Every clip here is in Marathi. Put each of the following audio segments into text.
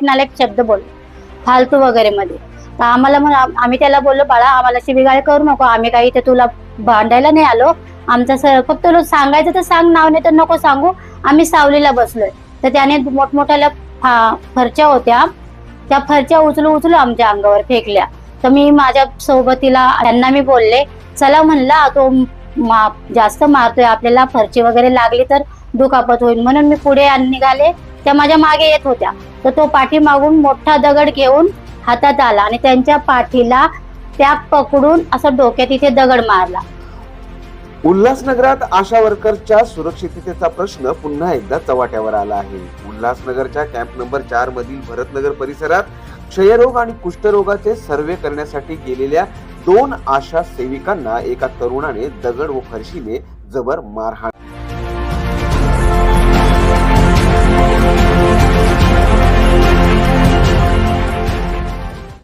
नालायक शब्द बोल फालतू वगैरे मध्ये. तर आम्हाला मग आम्ही त्याला बोललो, बाळा आम्हाला शिवीगाळ करू नको, आम्ही काही इथे तुला भांडायला नाही आलो. आमचा फक्त तुला सांगायचं तर सांग नाव, नाही तर नको सांगू, आम्ही सावलीला बसलोय. तर त्याने मोठमोठ्या फरच्या होत्या, त्या फरच्या उचलू आमच्या अंगावर फेकल्या. तर मी माझ्या सोबतीला त्यांना मी बोलले, चला म्हणला तो जास्त मारतोय आपल्याला, फरची वगैरे लागली तर दुखापत होईल, म्हणून मी पुढे निघाले. त्या माझ्या मागे येत होत्या. तर तो पाठीमागून मोठा दगड घेऊन हातात आला आणि त्यांच्या पाठीला त्या पकडून असं डोक्यात इथे दगड मारला. उल्हासनगरात आशा वर्करच्या सुरक्षिततेचा प्रश्न पुन्हा एकदा चव्हाट्यावर आला आहे. उल्हासनगरच्या कॅम्प नंबर 4 मधील भरतनगर परिसरात क्षयरोग आणि कुष्ठरोगाचे सर्वे करण्यासाठी गेलेल्या 2 आशा सेविकांना एका तरुणाने दगड व फरशीने जबर मारहाण.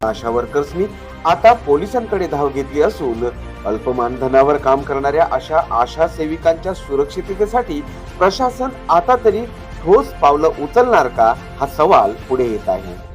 आशा वर्कर्सनी आता पोलिसांकडे धाव घेतली असून अल्पमानधनावर काम करणाऱ्या अशा आशा सेविकांच्या सुरक्षिततेसाठी प्रशासन आता तरी ठोस पावलं उचलणार का, हा सवाल पुढे येत आहे.